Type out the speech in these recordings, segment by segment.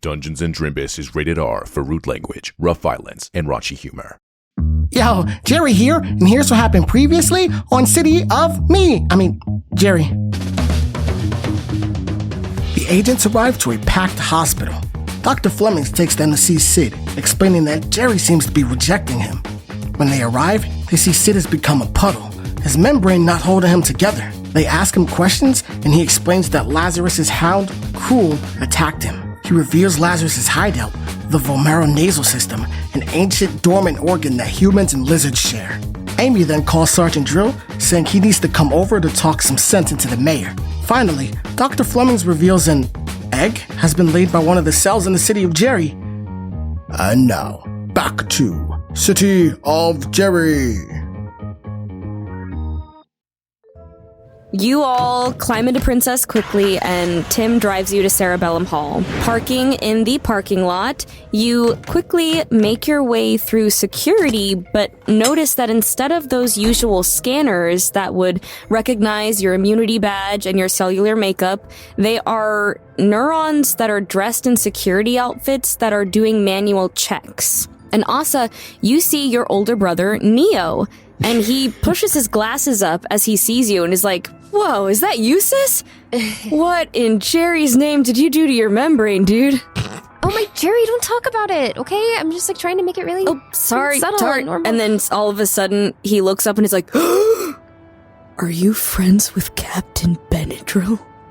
Dungeons & Drimbus is rated R for rude language, rough violence, and raunchy humor. Yo, Jerry here, and here's what happened previously on City of Me. Jerry. The agents arrive to a packed hospital. Dr. Flemings takes them to see Sid, explaining that Jerry seems to be rejecting him. When they arrive, they see Sid has become a puddle, his membrane not holding him together. They ask him questions, and he explains that Lazarus' hound, Cruel, attacked him. He reveals Lazarus' hideout, the vomeronasal system, an ancient dormant organ that humans and lizards share. Amy then calls Sergeant Dryll, saying he needs to come over to talk some sense into the mayor. Finally, Dr. Flemings reveals an egg has been laid by one of the cells in the city of Jerry. And now, back to City of Jerry. You all climb into Princess quickly, and Tim drives you to Cerebellum Hall. Parking in the parking lot, you quickly make your way through security, but notice that instead of those usual scanners that would recognize your immunity badge and your cellular makeup, they are neurons that are dressed in security outfits that are doing manual checks. And Asa, you see your older brother, Neo, and he pushes his glasses up as he sees you and is like, "Whoa, is that you, sis? What in Jerry's name did you do to your membrane, dude?" Oh my, Jerry, don't talk about it, okay? I'm just trying to make it really sorry. subtle and normal. And then all of a sudden he looks up and is like, "Are you friends with Captain Benedct?"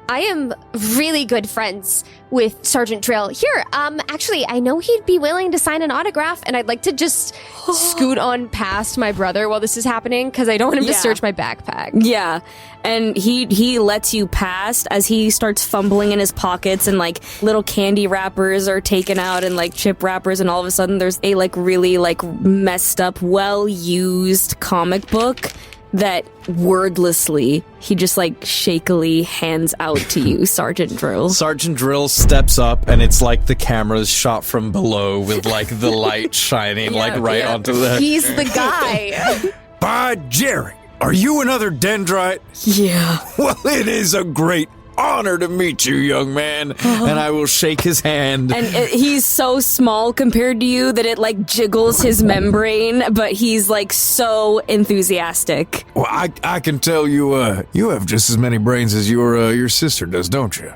I am really good friends with Sergeant Dryll. Here, actually, I know he'd be willing to sign an autograph, and I'd like to just scoot on past my brother while this is happening, because I don't want him to search my backpack. Yeah, and he lets you past as he starts fumbling in his pockets, and little candy wrappers are taken out, and chip wrappers, and all of a sudden there's a really messed up, well-used comic book that wordlessly he just shakily hands out to you, Sergeant Dryll. Sergeant Dryll steps up, and it's like the camera's shot from below with the light shining onto the... He's the guy. By Jerry, are you another Dendrite? Yeah. Well, it is a great honor to meet you, young man. And I will shake his hand. And he's so small compared to you that it jiggles his membrane, but he's so enthusiastic. Well, I can tell you, you have just as many brains as your sister does, don't you?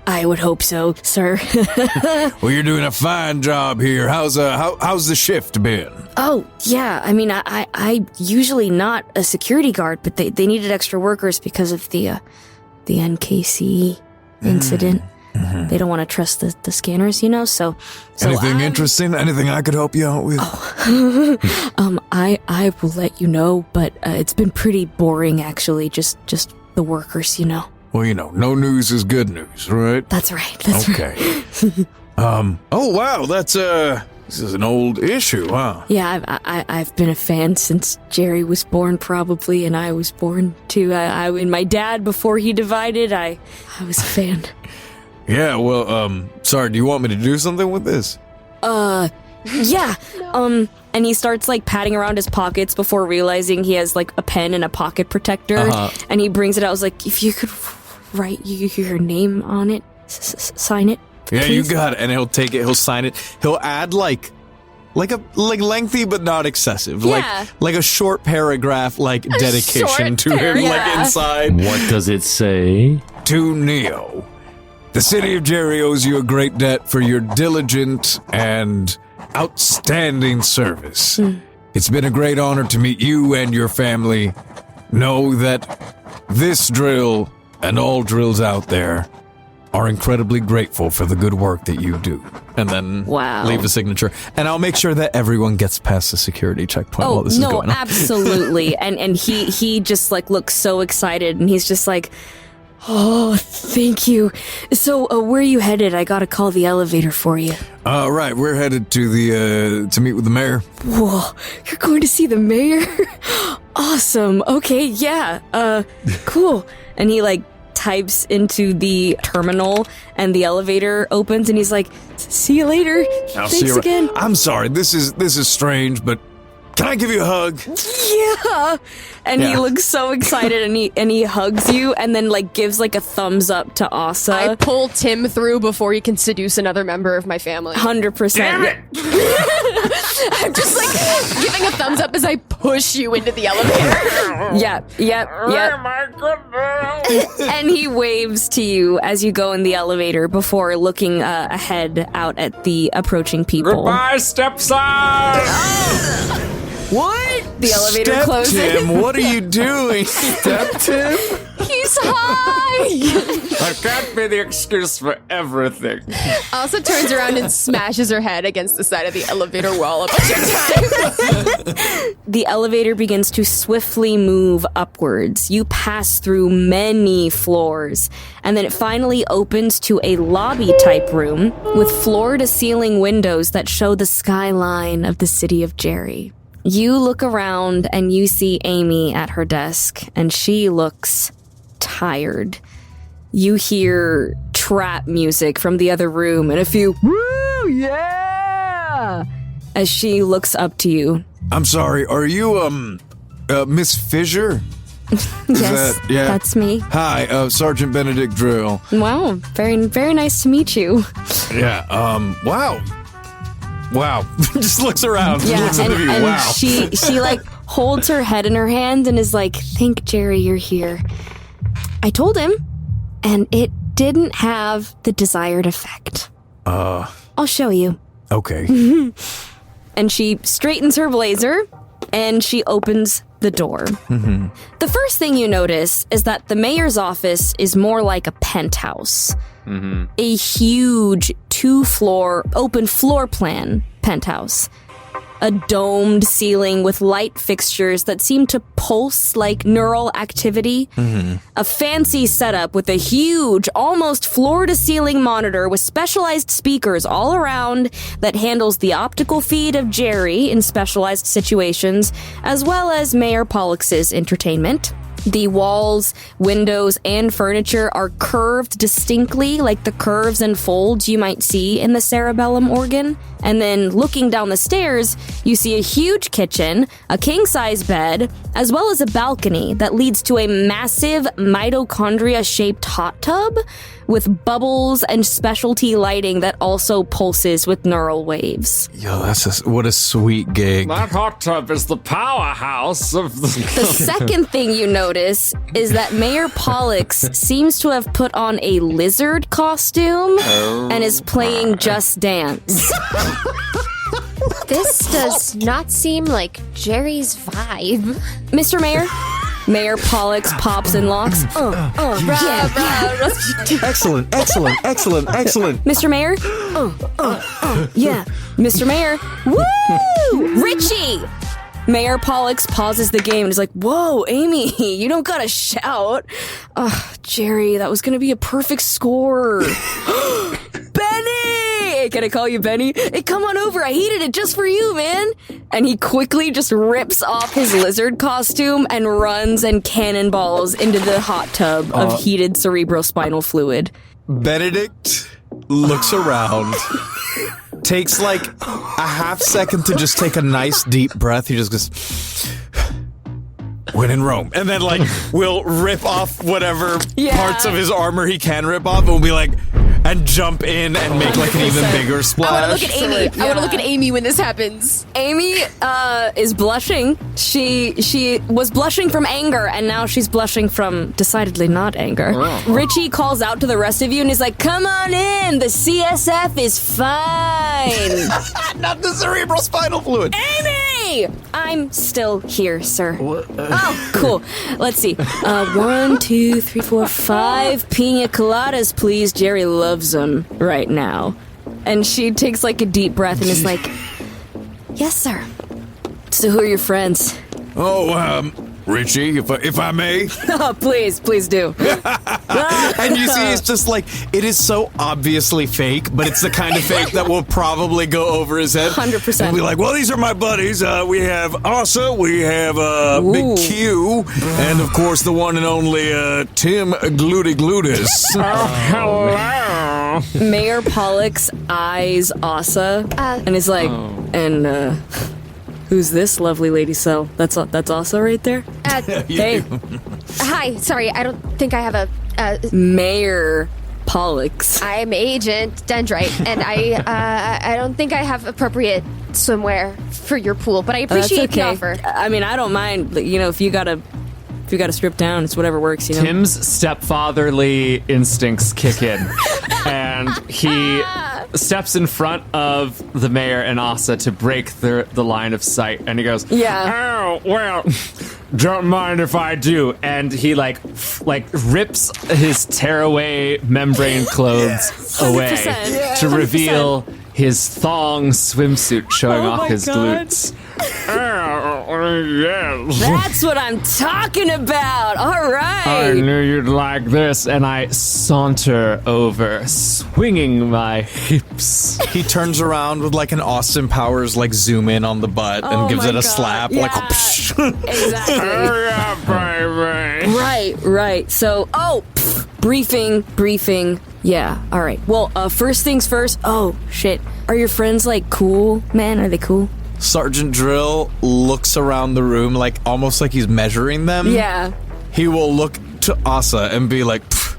I would hope so, sir. Well, you're doing a fine job here. How's the shift been? Oh, yeah. I usually not a security guard, but they needed extra workers because of the NKC incident. Mm-hmm. They don't want to trust the scanners, so anything interesting? Anything I could help you out with? I will let you know, but it's been pretty boring, actually. Just the workers, Well, no news is good news, right? That's right. That's right. Oh wow, this is an old issue, huh? Yeah, I've been a fan since Jerry was born, probably, and I was born too. And my dad, before he divided, I was a fan. Yeah, well, sorry, do you want me to do something with this? Yeah. No. And he starts patting around his pockets before realizing he has a pen and a pocket protector. And he brings it out. I was like, if you could write your name on it, sign it. Yeah, please? You got it. And he'll take it, he'll sign it. He'll add like lengthy but not excessive. Yeah. Like a short paragraph, dedication to him, inside. What does it say? To Neo. The city of Jerry owes you a great debt for your diligent and outstanding service. It's been a great honor to meet you and your family. Know that this drill and all drills out there are incredibly grateful for the good work that you do. And then wow. Leave a signature. And I'll make sure that everyone gets past the security checkpoint while this is going on. Absolutely. and he just looks so excited, and he's just like, oh, thank you. So where are you headed? I gotta call the elevator for you. Right, we're headed to meet with the mayor. Whoa, you're going to see the mayor? Awesome. Okay, yeah. Cool. And he types into the terminal, and the elevator opens, and he's like, see you later. Thanks again. I'm sorry, this is strange, but Can I give you a hug? Yeah. And he looks so excited and he hugs you and then like gives like a thumbs up to Asa. I pull Tim through before he can seduce another member of my family. 100%. Damn it! I'm just like giving a thumbs up as I push you into the elevator. Yep. Oh my goodness. And he waves to you as you go in the elevator before looking ahead out at the approaching people. Goodbye, stepson! What? The elevator Step closes. Tim, what are you doing? Step Tim? He's high! I can't be the excuse for everything. Also turns around and smashes her head against the side of the elevator wall a bunch of times. The elevator begins to swiftly move upwards. You pass through many floors, and then it finally opens to a lobby-type room with floor-to-ceiling windows that show the skyline of the city of Jerry. You look around and you see Amy at her desk, and she looks tired. You hear trap music from the other room and a few "woo, yeah!" as she looks up to you. I'm sorry, are you, Miss Fisher? Yes, that's me. Hi, Sergeant Benedict Dryll. Wow, very, very nice to meet you. Yeah, wow. Wow. Just looks around. Yeah, Looks at the view. and Wow. she like holds her head in her hand and is like, "Thank Jerry you're here. I told him, and it didn't have the desired effect. I'll show you." Okay. And she straightens her blazer and she opens the door. The first thing you notice is that the mayor's office is more like a penthouse. A huge 2-floor open floor plan penthouse. A domed ceiling with light fixtures that seem to pulse like neural activity. A fancy setup with a huge, almost floor-to-ceiling monitor with specialized speakers all around that handles the optical feed of Jerry in specialized situations, as well as Mayor Pollux's entertainment. The walls, windows, and furniture are curved distinctly like the curves and folds you might see in the cerebellum organ. And then looking down the stairs, you see a huge kitchen, a king-size bed, as well as a balcony that leads to a massive mitochondria-shaped hot tub with bubbles and specialty lighting that also pulses with neural waves. Yo, what a sweet gig. That hot tub is the powerhouse of the... The second thing you notice is that Mayor Pollux seems to have put on a lizard costume and is playing Just Dance. This does not seem like Jerry's vibe. Mr. Mayor? Mayor Pollux pops and locks. Excellent. Mr. Mayor? Yeah. Mr. Mayor? Woo! Richie! Mayor Pollux pauses the game and is like, "Whoa, Amy, you don't gotta shout." Jerry, that was gonna be a perfect score. Benny! Can I call you Benny? Hey, come on over. I heated it just for you, man. And he quickly just rips off his lizard costume and runs and cannonballs into the hot tub of heated cerebrospinal fluid. Benedict looks around, takes like a half second to just take a nice deep breath. He just goes, "When in Rome." And then like we'll rip off whatever parts of his armor he can rip off and we'll be like, and jump in and make like an even bigger splash. I want to look at Amy. I want to look at Amy when this happens. Amy is blushing. She was blushing from anger, and now she's blushing from decidedly not anger. Richie calls out to the rest of you and is like, "Come on in. The CSF is fine." Not the cerebrospinal fluid. Amy! I'm still here, sir. Oh, cool. Let's see. 1, 2, 3, 4, 5 pina coladas, please. Jerry loves them right now. And she takes like a deep breath and is like, "Yes, sir. So who are your friends?" Richie, if I may. Oh, please do. And you see, it's just like, it is so obviously fake, but it's the kind of fake that will probably go over his head. 100%. And be like, "Well, these are my buddies. We have Asa, we have Big Q, and of course the one and only Tim Glutus." Hello. Mayor Pollux eyes Asa and is like, Who's this lovely lady cell? That's also right there? Hey. Hi, sorry, I don't think I have a... Mayor Pollux. I'm Agent Dendrite, and I don't think I have appropriate swimwear for your pool, but I appreciate the offer. I mean, I don't mind. You know, if you gotta strip down, it's whatever works. You know. Tim's stepfatherly instincts kick in, and he steps in front of the mayor and Asa to break the line of sight, and he goes, Yeah. "Oh well, don't mind if I do." And he like rips his tearaway membrane clothes away 100%. to reveal his thong swimsuit showing off my his God. glutes. Yes. That's what I'm talking about. All right. I knew you'd like this, and I saunter over, swinging my hips. He turns around with like an Austin Powers like zoom in on the butt and gives my it a God. slap. Yeah. Like, Exactly. Hurry up, baby. Right. So, briefing. Yeah, all right. Well, first things first. Oh, shit. Are your friends, like, cool, man? Are they cool? Sergeant Dryll looks around the room like almost like he's measuring them. Yeah. He will look to Asa and be like, "Pfft,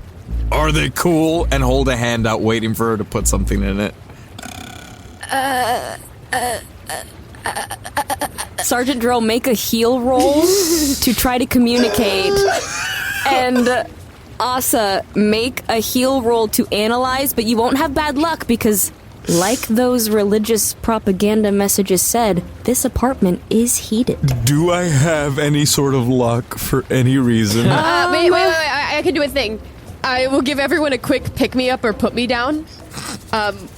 are they cool?" and hold a hand out waiting for her to put something in it. Sergeant Dryll, make a heel roll to try to communicate. And Asa, make a heel roll to analyze, but you won't have bad luck because, like those religious propaganda messages said, this apartment is heated. Do I have any sort of luck for any reason? Wait, I can do a thing. I will give everyone a quick pick-me-up or put-me-down.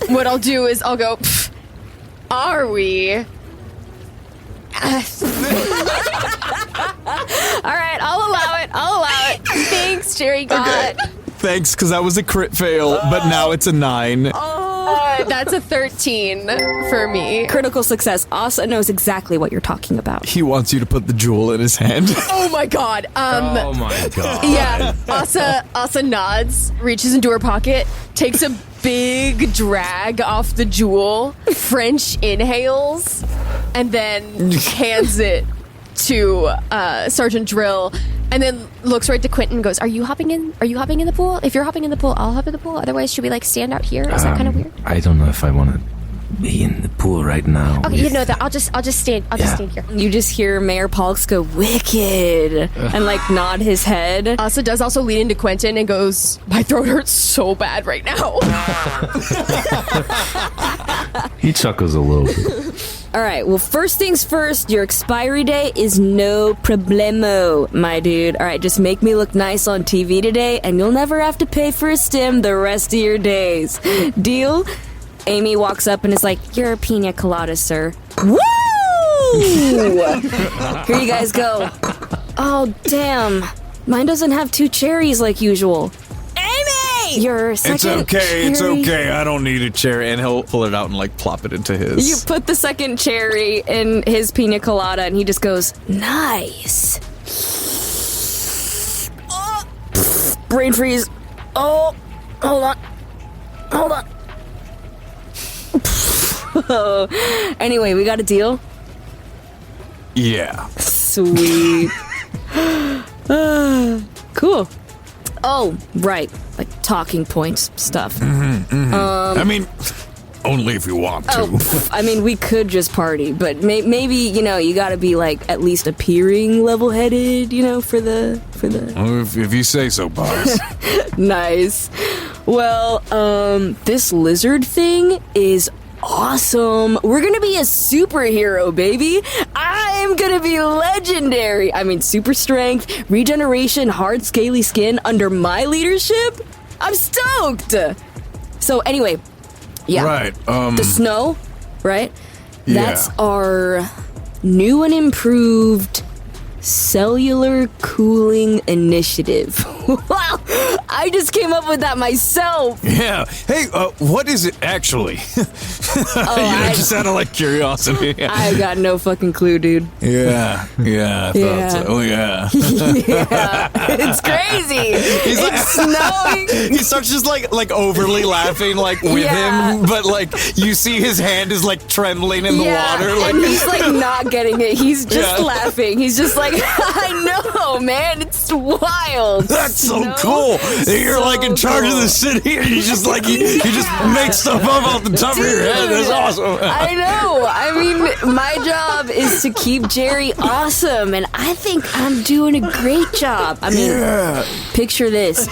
What I'll do is I'll go, are we... All right, I'll allow it. Thanks, Jerry God. Thanks, because that was a crit fail, but now it's a 9. That's a 13 for me. Critical success. Asa knows exactly what you're talking about. He wants you to put the jewel in his hand. Oh my god. Oh my god. Yeah. Asa nods, reaches into her pocket, takes a big drag off the jewel, French inhales, and then hands it to Sergeant Dryll, and then looks right to Quentin and goes, Are you hopping in the pool? If you're hopping in the pool, I'll hop in the pool. Otherwise, should we like stand out here? Is that kind of weird? I don't know if I want to be in the pool right now. Okay, you know that. I'll just stand here. You just hear Mayor Pollux go, wicked, and like nod his head. Asa does also lean into Quentin and goes, My throat hurts so bad right now. He chuckles a little bit. All right, well, first things first, your expiry date is no problemo, my dude. All right, just make me look nice on TV today, and you'll never have to pay for a stim the rest of your days. Deal? Amy walks up and is like, You're a pina colada, sir. Woo! Here you guys go. Oh, damn. Mine doesn't have 2 cherries like usual. Amy! Your second cherry. It's okay. I don't need a cherry. And he'll pull it out and like plop it into his. You put the second cherry in his pina colada, and he just goes, Nice. Oh, brain freeze. Oh, hold on. Anyway, we got a deal? Yeah. Sweet. Cool. Oh, right. Like talking points stuff. I mean, only if you want to. I mean, we could just party, but maybe, you know, you gotta be like at least appearing level-headed, you know, for the... Oh, if you say so, boss. Nice. Well, this lizard thing is awesome. We're gonna be a superhero, baby. I'm gonna be legendary. I mean, super strength, regeneration, hard, scaly skin under my leadership. I'm stoked. So anyway, yeah. Right. The snow, right? Yeah. That's our new and improved cellular cooling initiative. Wow, I just came up with that myself. Yeah. Hey, what is it actually? Just out of like curiosity. I got no fucking clue, dude. Yeah, I thought so. Oh, yeah. Yeah, it's crazy. He's like, It's snowing. he starts just like overly laughing like with him, but like you see his hand is like trembling in the water. Like and he's like not getting it. He's just laughing. He's just like, I know, man. It's wild. that's so Snow? cool. You're like in charge of the city, and you just like you just make stuff up off the top of your head. That's awesome. I know. I mean, my job is to keep Jerry awesome, and I think I'm doing a great job. I mean, picture this.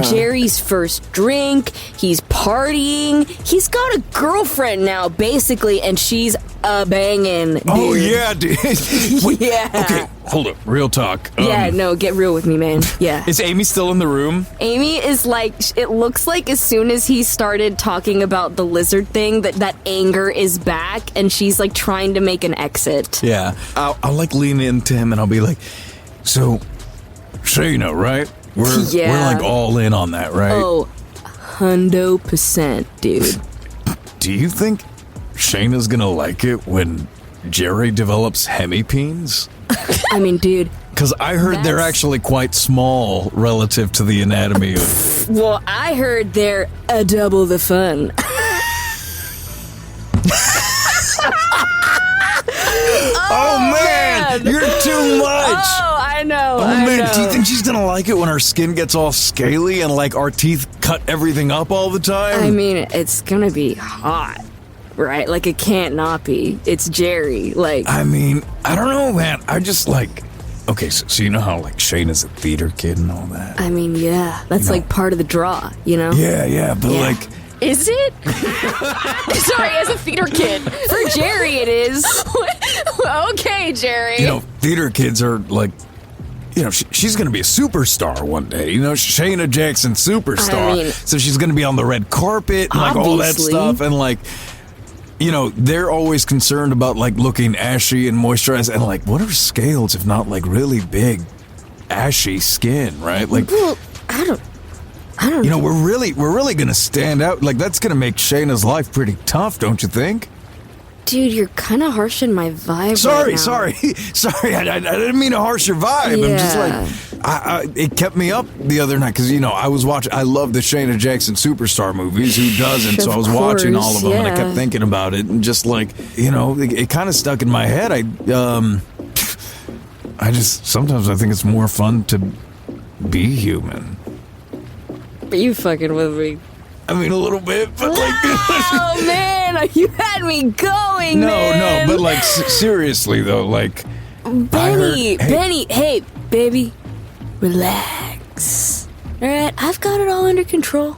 Jerry's first drink, he's partying, he's got a girlfriend now, basically, and she's a banging, dude. Oh yeah, dude. Wait, Yeah. Okay, hold up. Real talk. Yeah, no, get real with me, man. Yeah. Is Amy still in the room? Amy is like, it looks like as soon as he started talking about the lizard thing, that anger is back, and she's like trying to make an exit. Yeah. I'll like lean into him and I'll be like, so Shayna, right? We're like all in on that, right? Oh, 100%, dude. Do you think Shayna's gonna like it when Jerry develops hemipenes? I mean, dude. Because I heard they're actually quite small relative to the anatomy of... Well, I heard they're a double the fun. Oh, man! You're too much! Oh, I know. Oh, I man, know. do you think she's gonna like it when her skin gets all scaly and, like, our teeth cut everything up all the time? I mean, it's gonna be hot, right? Like, it can't not be. It's Jerry. Like, I mean, I don't know, man. I just, like... Okay, so you know how, like, Shayna's a theater kid and all that? I mean, yeah. That's, like, part of the draw, you know? Yeah, but, Yeah. like... Is it? Sorry, as a theater kid. For Jerry, it is. Okay, Jerry. You know, theater kids are, like... You know, she's going to be a superstar one day. You know, Shayna Jackson superstar. I mean, so she's going to be on the red carpet and, like, all that obviously. stuff. And, like... You know, they're always concerned about, like, looking ashy and moisturized. And, like, what are scales if not, like, really big, ashy skin, right? Like, well, I don't you know, we're really going to stand out. Like, that's going to make Shayna's life pretty tough, don't you think? Dude, you're kind of harshing my vibe. Sorry. right now. I didn't mean to harsh your vibe. Yeah. I'm just like, it kept me up the other night because, you know, I love the Shayna Jackson superstar movies. Who doesn't? So I was watching all of them and I kept thinking about it and just like, you know, it kind of stuck in my head. I just, sometimes I think it's more fun to be human. Are you fucking with me? I mean, a little bit, but like... Oh, man, you had me going, man. No, but like, seriously, though, like... Benny, hey, baby, relax. All right, I've got it all under control,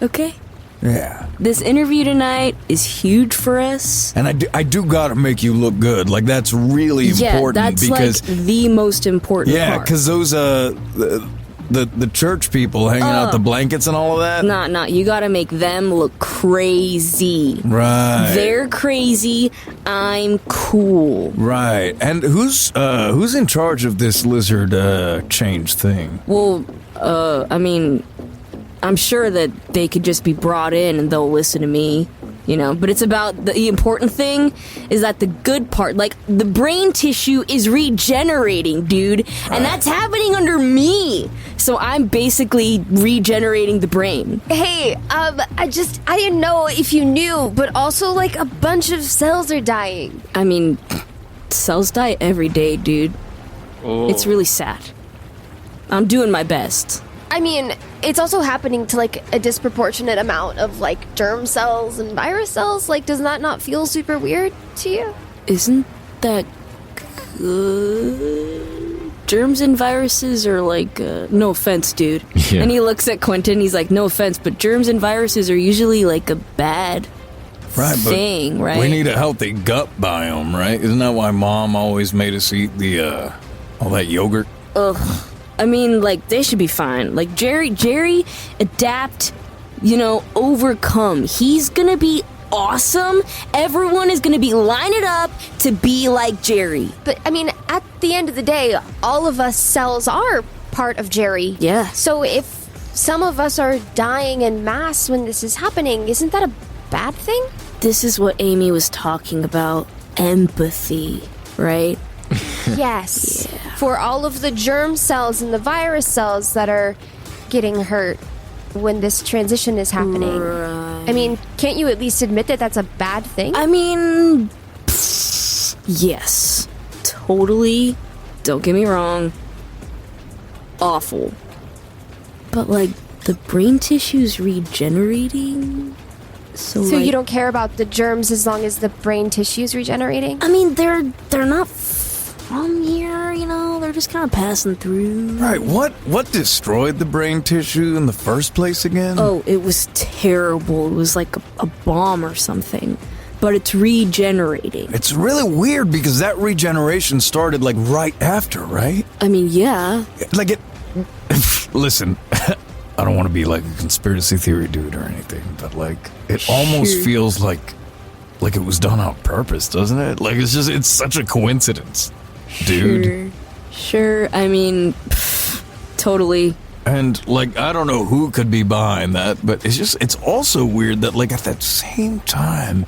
okay? Yeah. This interview tonight is huge for us. And I do gotta make you look good. Like, that's really important. Yeah, that's because, like the most important part. Yeah, because those, the church people hanging out the blankets and all of that. Nah, you gotta make them look crazy. Right. They're crazy, I'm cool. Right. And who's in charge of this lizard change thing? Well, I mean, I'm sure that they could just be brought in and they'll listen to me, you know, but it's about the important thing is that the good part, like the brain tissue is regenerating, dude, and that's happening under me. So I'm basically regenerating the brain. Hey, I didn't know if you knew, but also like a bunch of cells are dying. I mean, cells die every day, dude. It's really sad. I'm doing my best. I mean, it's also happening to like a disproportionate amount of like germ cells and virus cells. Like, does that not feel super weird to you? Isn't that good? Germs and viruses are like, no offense, dude. Yeah. And he looks at Quentin, he's like, no offense, but germs and viruses are usually like a bad thing, right? We need a healthy gut biome, right? Isn't that why Mom always made us eat the all that yogurt? Ugh. I mean, like, they should be fine. Like, Jerry, adapt, you know, overcome. He's gonna be awesome. Everyone is gonna be lining up to be like Jerry. But I mean, at the end of the day, all of us cells are part of Jerry. Yeah. So if some of us are dying en masse when this is happening. Isn't that a bad thing? This is what Amy was talking about. Empathy, right? Yes. For all of the germ cells and the virus cells that are getting hurt when this transition is happening. Right. I mean, can't you at least admit that that's a bad thing? I mean, yes. Totally. Don't get me wrong. Awful. But, like, the brain tissue's regenerating? So like, you don't care about the germs as long as the brain tissue's regenerating? I mean, they're not from here, you know? They're just kind of passing through. Right, what destroyed the brain tissue in the first place again? Oh, it was terrible. It was like a bomb or something. But it's regenerating. It's really weird because that regeneration started like right after, right? I mean, yeah. Like it... Listen, I don't want to be like a conspiracy theory dude or anything, but like, it almost feels like it was done on purpose, doesn't it? Like, it's such a coincidence, dude. Sure. I mean, totally. And like, I don't know who could be behind that, but it's also weird that like at that same time,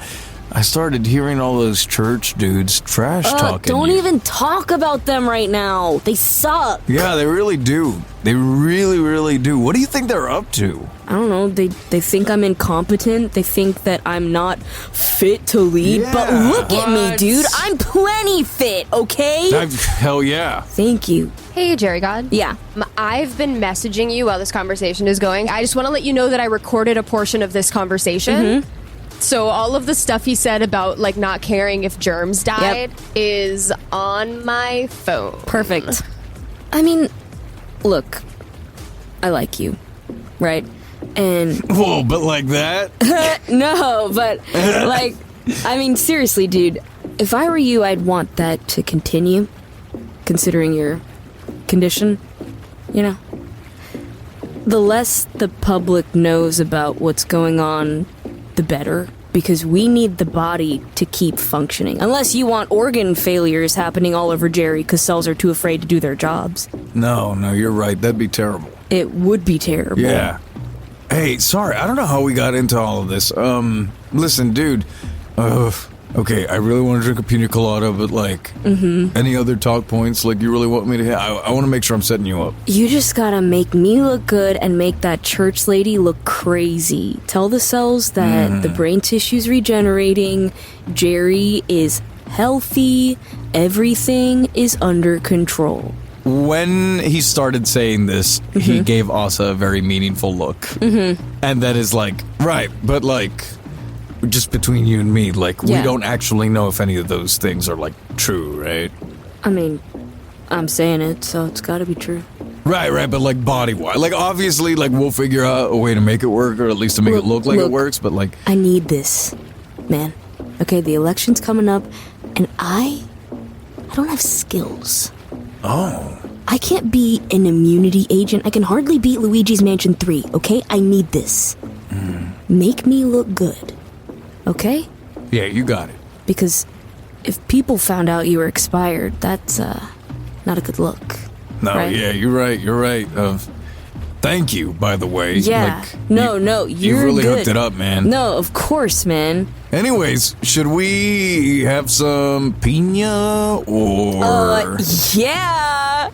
I started hearing all those church dudes trash talking. Don't even talk about them right now. They suck. Yeah, they really do. They really, really do. What do you think they're up to? I don't know. They think I'm incompetent. They think that I'm not fit to lead. Yeah. But look at me, dude. I'm plenty fit, okay? Hell yeah. Thank you. Hey, Jerry God. Yeah. I've been messaging you while this conversation is going. I just want to let you know that I recorded a portion of this conversation. So all of the stuff he said about like not caring if germs died is on my phone. Perfect. I mean, look, I like you, right? And whoa, but like that? no, but like, I mean, seriously, dude, if I were you, I'd want that to continue, considering your condition, you know? The less the public knows about what's going on, the better, because we need the body to keep functioning. Unless you want organ failures happening all over Jerry because cells are too afraid to do their jobs. No, you're right. That'd be terrible. It would be terrible. Yeah. Hey, sorry, I don't know how we got into all of this. Listen, dude. Okay, I really want to drink a pina colada, but like, any other talk points like you really want me to hit? I want to make sure I'm setting you up. You just gotta make me look good and make that church lady look crazy. Tell the cells that the brain tissue's regenerating, Jerry is healthy, everything is under control. When he started saying this, he gave Asa a very meaningful look. And that is like, right, but like, just between you and me, like, we don't actually know if any of those things are, like, true, right? I mean, I'm saying it, so it's gotta be true. Right, but, like, body-wise. Like, obviously, like, we'll figure out a way to make it work, or at least to make it look like it works, but, like... I need this, man. Okay, the election's coming up, and I don't have skills. Oh. I can't be an immunity agent. I can hardly beat Luigi's Mansion 3, okay? I need this. Make me look good. Okay? Yeah, you got it. Because if people found out you were expired, that's not a good look. No, right? Yeah, you're right. Thank you, by the way. Yeah. Like, no, you you're really good. hooked it up, man. No, of course, man. Anyways, should we have some pina or... Yeah!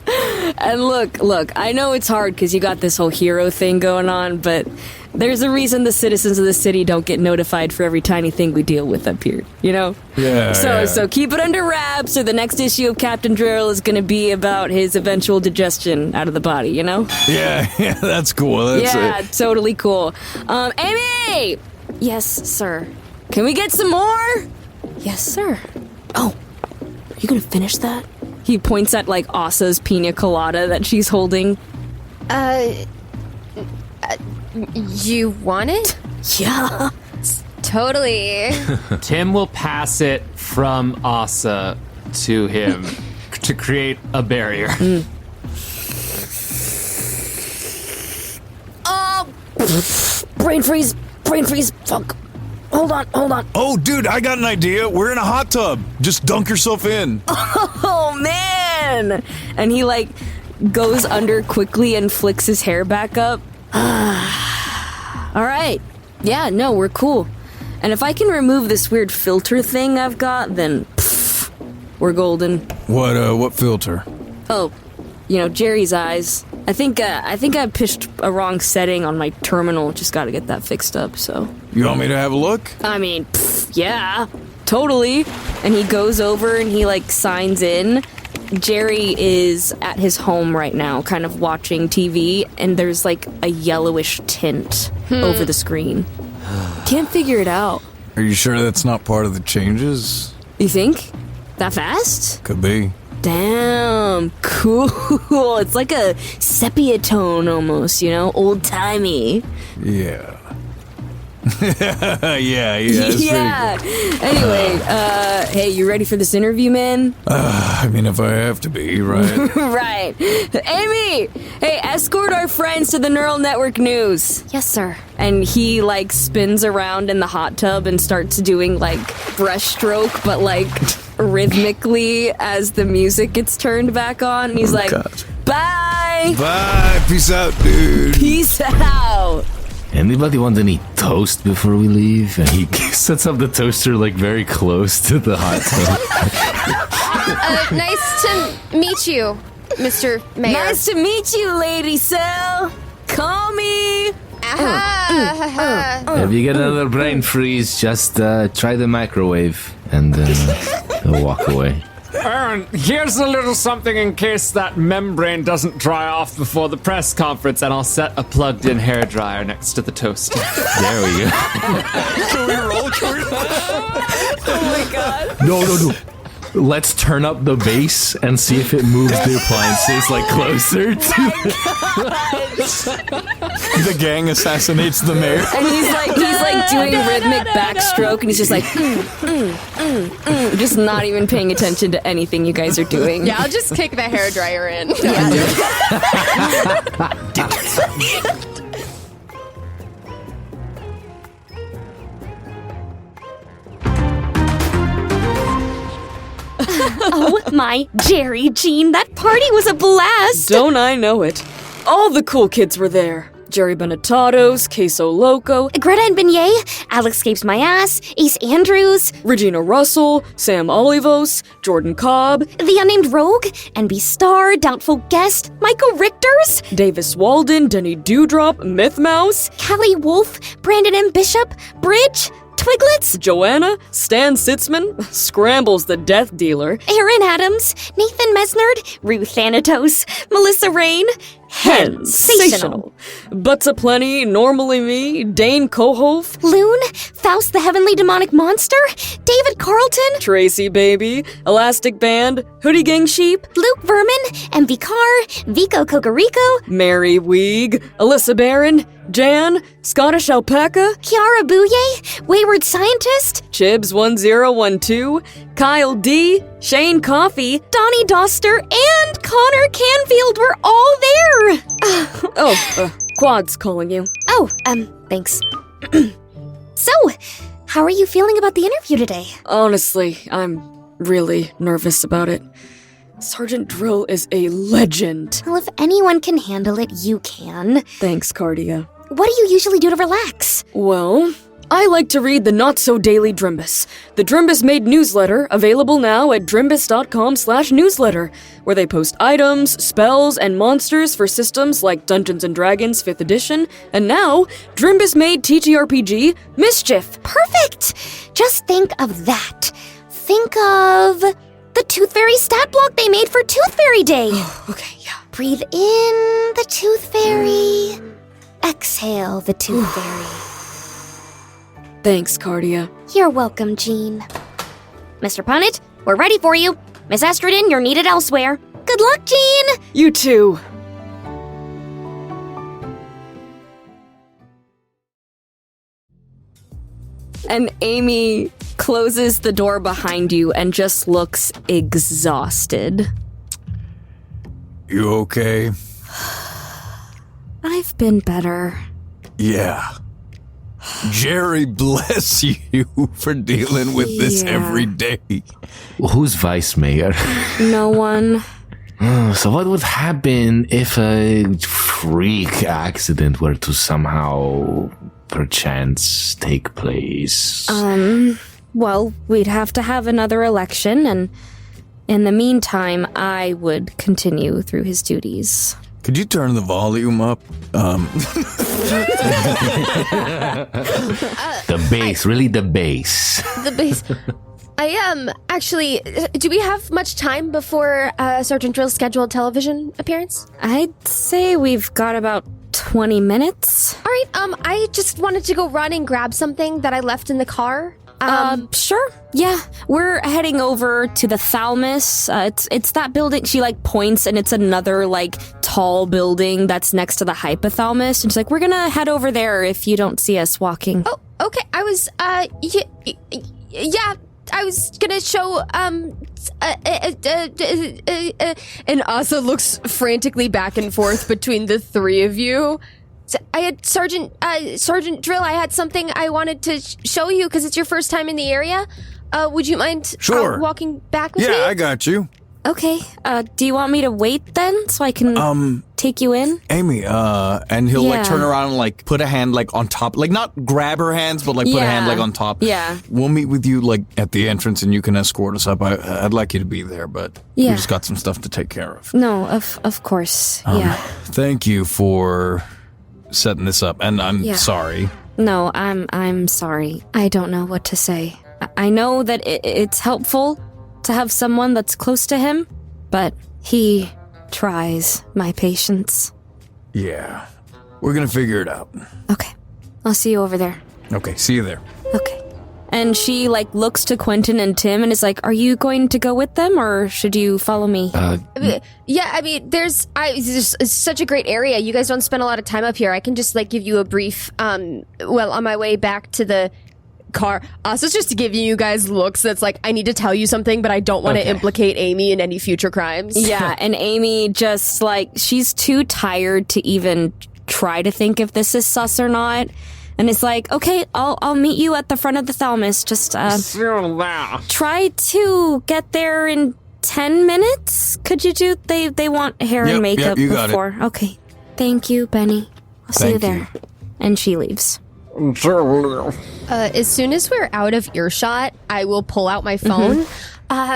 And look, I know it's hard because you got this whole hero thing going on, but there's a reason the citizens of the city don't get notified for every tiny thing we deal with up here, you know? Yeah. So keep it under wraps, or the next issue of Captain Dryll is going to be about his eventual digestion out of the body, you know? Yeah, that's cool. That's Totally cool. Amy! Yes, sir. Can we get some more? Yes, sir. Oh, are you going to finish that? He points at, like, Asa's pina colada that she's holding. You want it? Yeah. Totally. Tim will pass it from Asa to him to create a barrier. Brain freeze. Fuck. Hold on. Oh, dude, I got an idea. We're in a hot tub. Just dunk yourself in. Oh, man. And he, like, goes under quickly and flicks his hair back up. All right. Yeah, no, we're cool. And if I can remove this weird filter thing I've got, then we're golden. What filter? Oh, Jerry's eyes. I think I pitched a wrong setting on my terminal. Just got to get that fixed up, so. You want me to have a look? I mean, yeah, totally. And he goes over and he, signs in. Jerry is at his home right now, kind of watching TV, and there's, a yellowish tint over the screen. Can't figure it out. Are you sure that's not part of the changes? You think? That fast? Could be. Damn, cool. It's like a sepia tone almost, old-timey. Yeah. yeah. Yeah. Anyway, hey, you ready for this interview, man? I mean, if I have to be, right? Right. Amy! Hey, escort our friends to the neural network news. Yes, sir. And he, spins around in the hot tub and starts doing, breaststroke, but, rhythmically as the music gets turned back on. And he's God. Bye! Bye! Peace out, dude! Peace out! Anybody want any toast before we leave? And he sets up the toaster very close to the hot tub. Nice to meet you, Mr. Mayor. Nice to meet you, Lady Cell. Call me. If you get another brain freeze, just try the microwave and then he'll walk away. Aaron, here's a little something in case that membrane doesn't dry off before the press conference, and I'll set a plugged-in hairdryer next to the toaster. There we go. Can we roll? Oh my god. No. Let's turn up the bass and see if it moves the appliances closer to The gang assassinates the mayor. And he's doing rhythmic backstroke, and he's just just not even paying attention to anything you guys are doing. Yeah, I'll just kick the hairdryer in. Oh my Jerry, Jean, that party was a blast! Don't I know it? All the cool kids were there. Jerry Benetatos, Queso Loco, Greta and Beignet, Alex Scapes My Ass, Ace Andrews, Regina Russell, Sam Olivos, Jordan Cobb, The Unnamed Rogue, NB Star, Doubtful Guest, Michael Richters, Davis Walden, Denny Dewdrop, Myth Mouse, Callie Wolf, Brandon M. Bishop, Bridge, Twiglets, Joanna, Stan Sitzman, Scrambles the Death Dealer, Aaron Adams, Nathan Mesnard, Ruth Thanatos, Melissa Rain, Sensational. Butts aplenty, Normally Me, Dane Kohof, Loon, Faust the Heavenly Demonic Monster, David Carlton, Tracy Baby, Elastic Band, Hoodie Gang Sheep, Luke Verman, MV Carr, Vico Cocorico, Mary Weeg, Alyssa Barron, Jan, Scottish Alpaca, Kiara Bouye, Wayward Scientist, Chibs 1012, Kyle D, Shane Coffey, Donnie Doster, and Connor Canfield were all there. Quad's calling you. Oh, thanks. So, how are you feeling about the interview today? Honestly, I'm really nervous about it. Sergeant Dryll is a legend. Well, if anyone can handle it, you can. Thanks, Cardia. What do you usually do to relax? Well, I like to read the Not-So-Daily Drimbus, the Drimbus Made newsletter, available now at drimbus.com/newsletter, where they post items, spells, and monsters for systems like Dungeons & Dragons 5th edition, and now, Drimbus Made TTRPG, Mischief. Perfect! Just think of that. Think of the Tooth Fairy stat block they made for Tooth Fairy Day. Okay, yeah. Breathe in the Tooth Fairy. Exhale the Tooth Fairy. Thanks, Cardia. You're welcome, Jean. Mr. Punnett, we're ready for you. Miss Estriden, you're needed elsewhere. Good luck, Jean! You too. And Amy closes the door behind you and just looks exhausted. You okay? I've been better. Yeah. Jerry, bless you for dealing with this every day. Who's vice mayor? No one. So what would happen if a freak accident were to somehow, perchance, take place? Well, we'd have to have another election, and in the meantime, I would continue through his duties. Could you turn the volume up? The bass, really the bass. The base. Actually, do we have much time before Sergeant Drill's scheduled television appearance? I'd say we've got about 20 minutes. All right, I just wanted to go run and grab something that I left in the car. Sure. Yeah, we're heading over to the Thalamus. It's that building. She points, and it's another tall building that's next to the hypothalamus. And she's like, "We're gonna head over there if you don't see us walking." Oh, okay. I was I was gonna show and Asa looks frantically back and forth between the three of you. I had Sergeant Dryll. I had something I wanted to show you because it's your first time in the area. Would you mind walking back with me? Yeah, I got you. Okay. Do you want me to wait then so I can take you in? Amy, and he'll turn around and put a hand on top, not grab her hands, but put a hand on top. Yeah. We'll meet with you at the entrance, and you can escort us up. I'd like you to be there, but we just got some stuff to take care of. No, of course. Yeah. Thank you for setting this up, and I'm sorry. No, I'm sorry. I don't know what to say. I know that it's helpful to have someone that's close to him, but he tries my patience. Yeah. We're gonna figure it out. Okay. I'll see you over there. Okay, see you there. Okay. And she looks to Quentin and Tim and is like, "Are you going to go with them, or should you follow me?" Yeah, I mean, it's such a great area. You guys don't spend a lot of time up here. I can just give you a brief. On my way back to the car. Also, just to give you guys looks that's I need to tell you something, but I don't want to implicate Amy in any future crimes. Yeah, and Amy just she's too tired to even try to think if this is sus or not. And it's okay, I'll meet you at the front of the Thalamus. Just try to get there in 10 minutes. Could you do? They want hair and makeup before. Okay, thank you, Benny. I'll see you there. And she leaves. As soon as we're out of earshot, I will pull out my phone.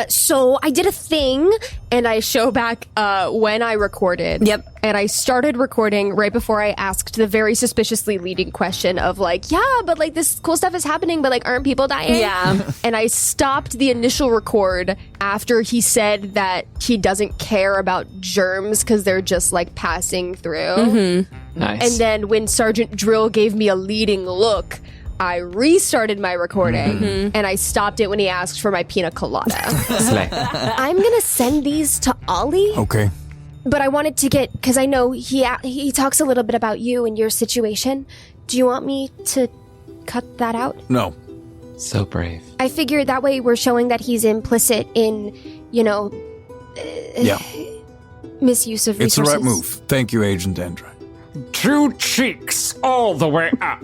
So I did a thing, and I show back when I recorded. Yep. And I started recording right before I asked the very suspiciously leading question of but this cool stuff is happening, but aren't people dying? Yeah. And I stopped the initial record after he said that he doesn't care about germs because they're just passing through. Mm-hmm. Nice. And then when Sergeant Dryll gave me a leading look, I restarted my recording, and I stopped it when he asked for my pina colada. I'm going to send these to Ollie. Okay. But I wanted to get, because I know he talks a little bit about you and your situation. Do you want me to cut that out? No. So brave. I figured that way we're showing that he's implicit in, misuse of resources. It's the right move. Thank you, Agent Dendrite. 2 cheeks all the way up.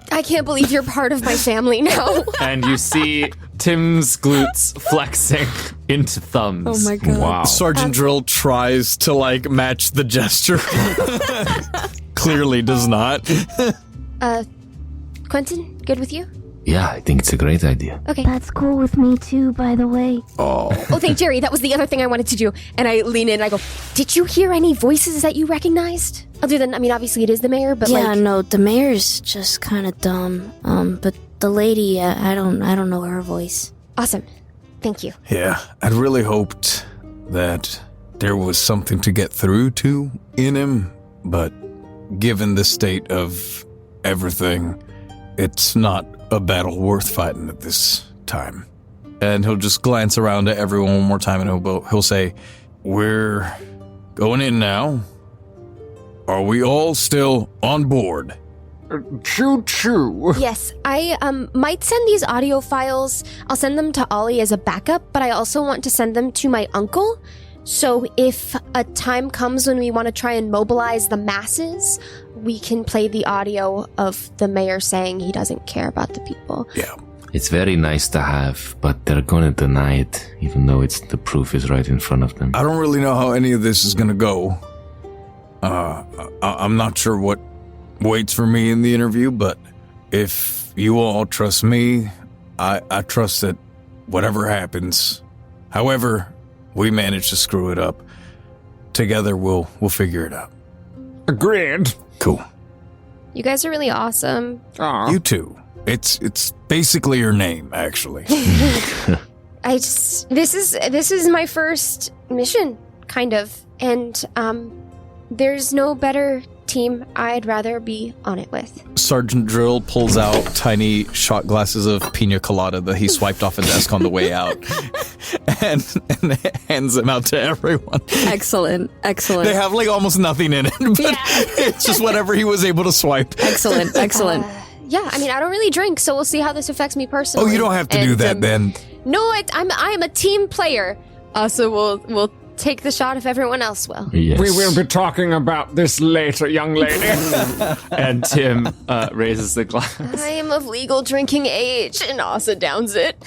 I can't believe you're part of my family now. And you see Tim's glutes flexing into thumbs. Oh my god. Wow. Sergeant Dryll tries to match the gesture. Clearly does not. Quentin, good with you? Yeah, I think it's a great idea. Okay. That's cool with me too, by the way. Oh, thank Jerry. That was the other thing I wanted to do. And I lean in and I go, "Did you hear any voices that you recognized? Other than, obviously it is the mayor, but no, the mayor's just kind of dumb. But the lady, I don't know her voice." Awesome. Thank you. Yeah, I'd really hoped that there was something to get through to in him, but given the state of everything, it's not a battle worth fighting at this time. And he'll just glance around at everyone one more time, and he'll say, "We're going in now. Are we all still on board?" Choo-choo. Yes, I might send these audio files. I'll send them to Ollie as a backup, but I also want to send them to my uncle. So if a time comes when we want to try and mobilize the masses, we can play the audio of the mayor saying he doesn't care about the people. Yeah. It's very nice to have, but they're gonna deny it, even though the proof is right in front of them. I don't really know how any of this is gonna go. I'm not sure what waits for me in the interview, but if you all trust me, I trust that whatever happens, however we manage to screw it up, together we'll figure it out. Agreed. Cool. You guys are really awesome. Aw. You too. It's basically your name, actually. This is my first mission, kind of, and there's no better team I'd rather be on it with. Sergeant Dryll pulls out tiny shot glasses of pina colada that he swiped off a desk on the way out and hands them out to everyone. Excellent. They have like almost nothing in it, but it's just whatever he was able to swipe. Excellent. Yeah, I mean, I don't really drink, so we'll see how this affects me personally. Oh, you don't have to do that then. No, I'm a team player. Also, we'll take the shot if everyone else will. Yes. We will be talking about this later, young lady. And Tim raises the glass. I am of legal drinking age, and Asa downs it.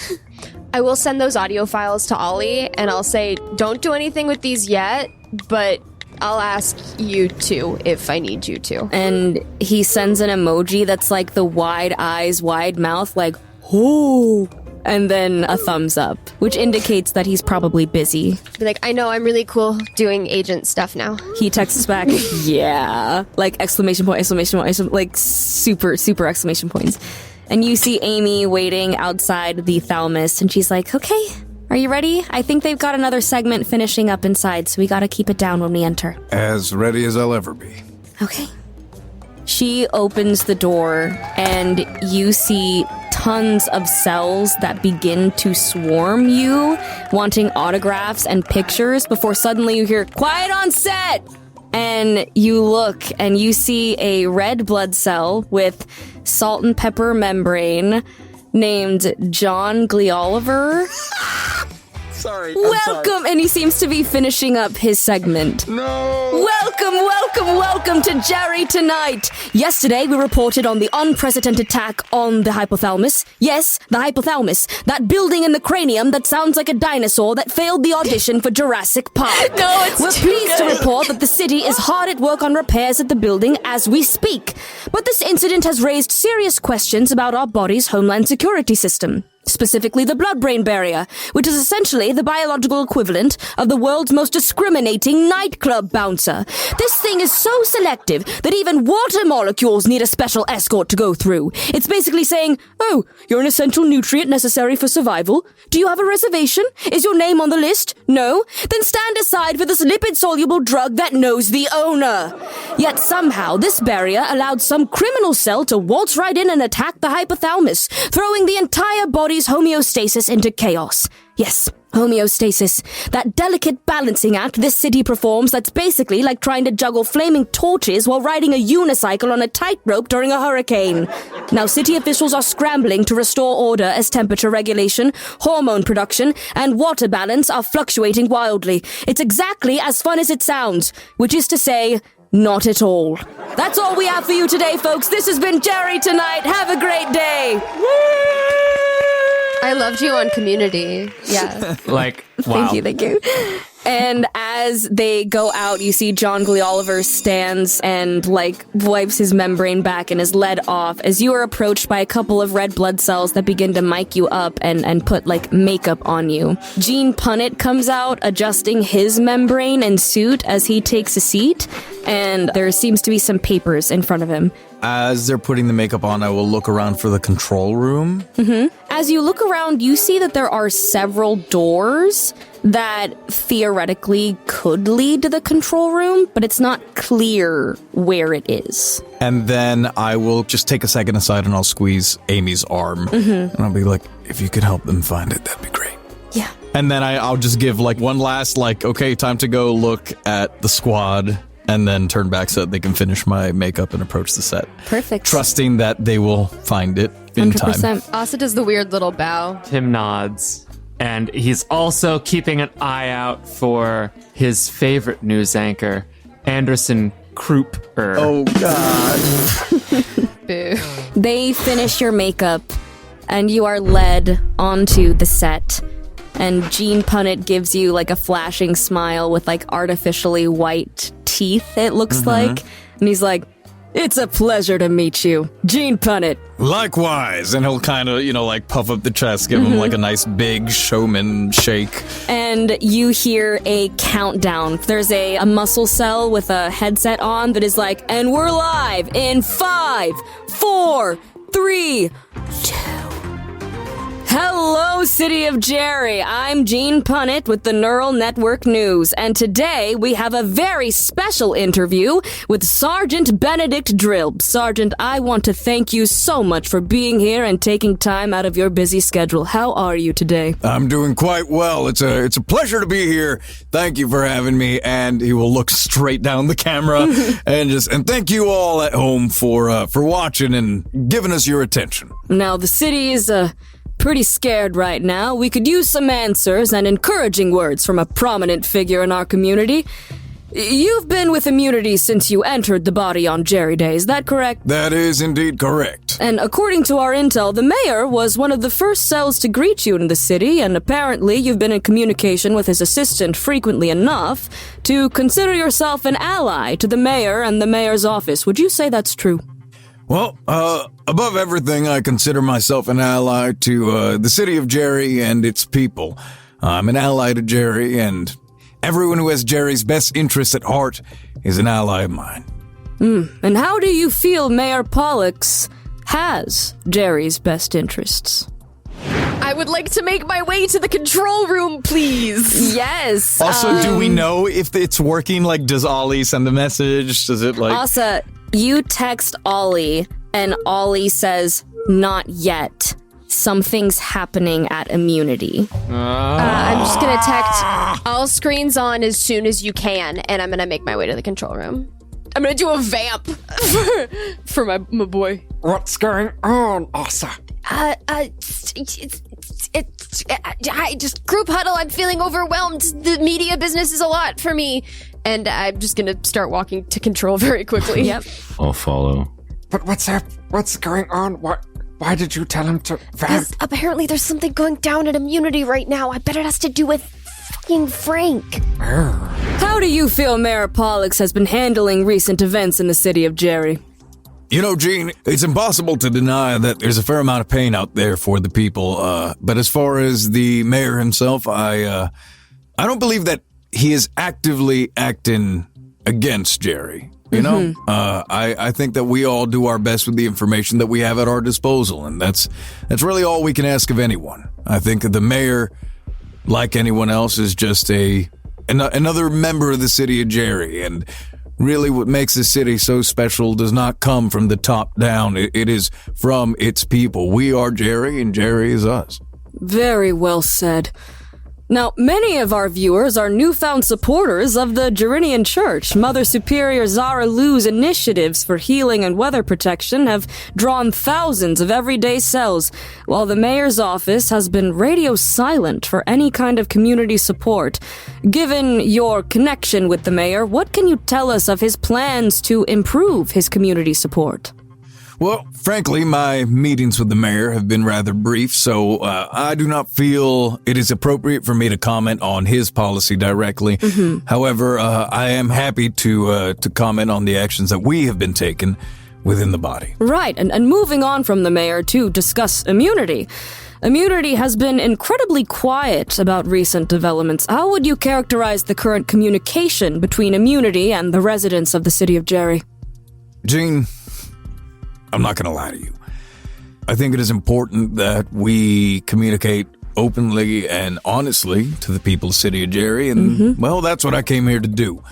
I will send those audio files to Ollie, and I'll say, don't do anything with these yet, but I'll ask you to if I need you to. And he sends an emoji that's like the wide eyes, wide mouth, like, oh, and then a thumbs up, which indicates that he's probably busy. Be like, I know, I'm really cool doing agent stuff now. He texts back, yeah, like exclamation point, like super exclamation points. And you see Amy waiting outside the Thalamus, and she's like, okay, are you ready? I think they've got another segment finishing up inside, so we gotta keep it down when we enter. As ready as I'll ever be. Okay. She opens the door, and you see tons of cells that begin to swarm you, wanting autographs and pictures, before suddenly you hear, quiet on set! And you look, and you see a red blood cell with salt and pepper membrane named John Glioliver. Sorry. Welcome! And he seems to be finishing up his segment. No! Welcome to Jerry Tonight! Yesterday, we reported on the unprecedented attack on the hypothalamus. Yes, the hypothalamus. That building in the cranium that sounds like a dinosaur that failed the audition for Jurassic Park. No, it's We're pleased to report that the city is hard at work on repairs at the building as we speak. But this incident has raised serious questions about our body's homeland security system. Specifically the blood-brain barrier, which is essentially the biological equivalent of the world's most discriminating nightclub bouncer. This thing is so selective that even water molecules need a special escort to go through. It's basically saying, oh, you're an essential nutrient necessary for survival? Do you have a reservation? Is your name on the list? No? Then stand aside for this lipid-soluble drug that knows the owner. Yet somehow this barrier allowed some criminal cell to waltz right in and attack the hypothalamus, throwing the entire body's homeostasis into chaos. Yes, homeostasis. That delicate balancing act this city performs that's basically like trying to juggle flaming torches while riding a unicycle on a tightrope during a hurricane. Now, city officials are scrambling to restore order as temperature regulation, hormone production, and water balance are fluctuating wildly. It's exactly as fun as it sounds, which is to say, not at all. That's all we have for you today, folks. This has been Jerry Tonight. Have a great day. I loved you on Community. Yeah. Like, wow. Thank you. And as they go out, you see John Glioliver stands and, like, wipes his membrane back and is led off as you are approached by a couple of red blood cells that begin to mic you up and put, like, makeup on you. Gene Punnett comes out, adjusting his membrane and suit as he takes a seat, and there seems to be some papers in front of him. As they're putting the makeup on, I will look around for the control room. As you look around, you see that there are several doors that theoretically could lead to the control room, but it's not clear where it is. And then I will just take a second aside and I'll squeeze Amy's arm. And I'll be like, if you could help them find it, that'd be great. Yeah. And then I'll just give like one last, like, okay, time to go look at the squad, and then turn back so that they can finish my makeup and approach the set. Perfect. Trusting that they will find it in 100%. time. Asa does the weird little bow. Tim nods. And he's also keeping an eye out for his favorite news anchor, Anderson Kruper. Oh, God. Boo. They finish your makeup, and you are led onto the set. And Gene Punnett gives you like a flashing smile with like artificially white teeth, it looks like. And he's like, "It's a pleasure to meet you, Gene Punnett." Likewise. And he'll kind of, like puff up the chest, give him like a nice big showman shake. And you hear a countdown. There's a muscle cell with a headset on that is like, "And we're live in 5, 4, 3, 2. Hello, City of Jerry. I'm Gene Punnett with the Neural Network News, and today we have a very special interview with Sergeant Benedict Dryll. Sergeant, I want to thank you so much for being here and taking time out of your busy schedule. How are you today? I'm doing quite well. It's a pleasure to be here. Thank you for having me. And he will look straight down the camera and thank you all at home for watching and giving us your attention. Now, the city is pretty scared right now. We could use some answers and encouraging words from a prominent figure in our community. You've been with Immunity since you entered the body on Jerry Day, is that correct? That is indeed correct. And according to our intel, the mayor was one of the first cells to greet you in the city, and apparently you've been in communication with his assistant frequently enough to consider yourself an ally to the mayor and the mayor's office. Would you say that's true? Well, above everything, I consider myself an ally to the city of Jerry and its people. I'm an ally to Jerry, and everyone who has Jerry's best interests at heart is an ally of mine. And how do you feel Mayor Pollux has Jerry's best interests? I would like to make my way to the control room, please. Yes. Also, do we know if it's working? Like, does Ollie send a message? Does it like... Asa, you text Ollie, and Ollie says, "Not yet. Something's happening at Immunity." I'm just going to text all screens on as soon as you can, and I'm going to make my way to the control room. I'm going to do a vamp for my boy. What's going on, Asa? Just group huddle. I'm feeling overwhelmed. The media business is a lot for me. And I'm just going to start walking to control very quickly. Yep. I'll follow. But what's up? What's going on? Why did you tell him to vamp? Apparently there's something going down at Immunity right now. I bet it has to do with fucking Frank. How do you feel Mayor Pollux has been handling recent events in the city of Jerry? You know, Gene, it's impossible to deny that there's a fair amount of pain out there for the people. But as far as the mayor himself, I don't believe that he is actively acting against Jerry. You know, I think that we all do our best with the information that we have at our disposal, and that's really all we can ask of anyone. I think the mayor, like anyone else, is just another member of the city of Jerry, and really what makes the city so special does not come from the top down. It is from its people. We are Jerry, and Jerry is us. Very well said. Now, many of our viewers are newfound supporters of the Gerinian Church. Mother Superior Zara Lu's initiatives for healing and weather protection have drawn thousands of everyday cells, while the mayor's office has been radio silent for any kind of community support. Given your connection with the mayor, what can you tell us of his plans to improve his community support? Well, frankly, my meetings with the mayor have been rather brief, so I do not feel it is appropriate for me to comment on his policy directly. However, I am happy to comment on the actions that we have been taking within the body. Right, and moving on from the mayor to discuss Immunity. Immunity has been incredibly quiet about recent developments. How would you characterize the current communication between Immunity and the residents of the city of Jerry? Gene, I'm not going to lie to you. I think it is important that we communicate openly and honestly to the people of the city of Jerry, and, well, that's what I came here to do.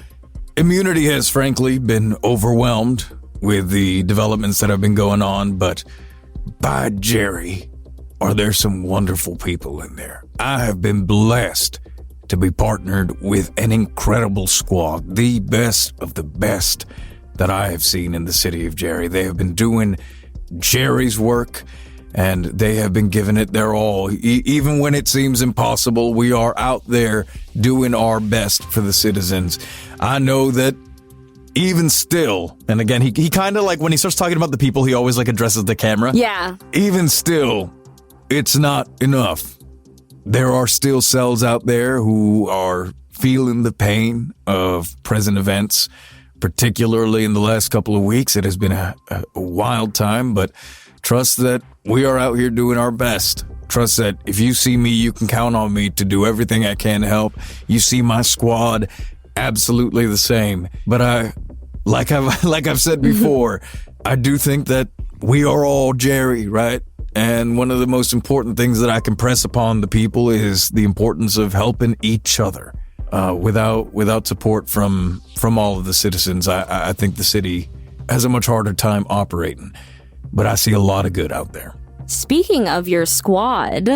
Immunity has, frankly, been overwhelmed with the developments that have been going on, but by Jerry, are there some wonderful people in there. I have been blessed to be partnered with an incredible squad, the best of the best that I have seen in the city of Jerry. They have been doing Jerry's work, and they have been giving it their all. Even when it seems impossible, we are out there doing our best for the citizens. I know that even still, and again, he kind of like, when he starts talking about the people, he always like addresses the camera. Yeah. Even still, it's not enough. There are still cells out there who are feeling the pain of present events, particularly in the last couple of weeks. It has been a wild time, but trust that we are out here doing our best. Trust that if you see me, you can count on me to do everything I can to help. You see my squad, absolutely the same. But like I've said before, I do think that we are all Jerry, right? And one of the most important things that I can press upon the people is the importance of helping each other. Without support from all of the citizens, I think the city has a much harder time operating. But I see a lot of good out there. Speaking of your squad,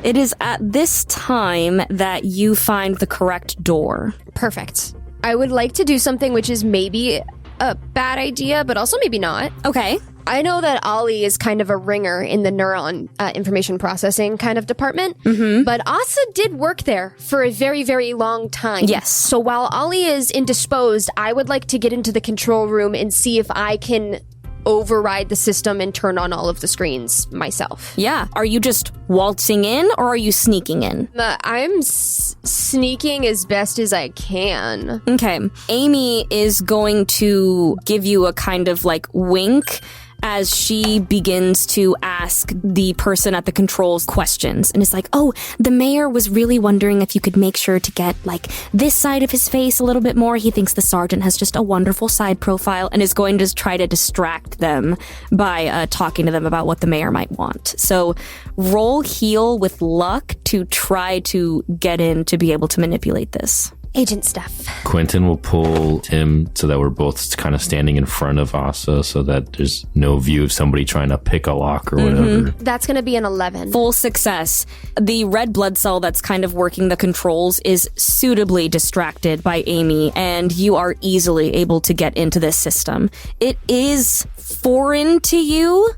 it is at this time that you find the correct door. Perfect. I would like to do something which is maybe a bad idea, but also maybe not. Okay. I know that Ollie is kind of a ringer in the neuron information processing kind of department, but Asa did work there for a very, very long time. Yes. So while Ollie is indisposed, I would like to get into the control room and see if I can override the system and turn on all of the screens myself. Yeah. Are you just waltzing in or are you sneaking in? I'm sneaking as best as I can. Okay. Amy is going to give you a kind of like wink as she begins to ask the person at the controls questions. And it's like, oh, the mayor was really wondering if you could make sure to get like this side of his face a little bit more. He thinks the sergeant has just a wonderful side profile and is going to try to distract them by talking to them about what the mayor might want. So roll heal with luck to try to get in to be able to manipulate this. Agent stuff. Quentin will pull Tim so that we're both kind of standing in front of Asa so that there's no view of somebody trying to pick a lock or whatever. That's going to be an 11. Full success. The red blood cell that's kind of working the controls is suitably distracted by Amy, and you are easily able to get into this system. It is foreign to you,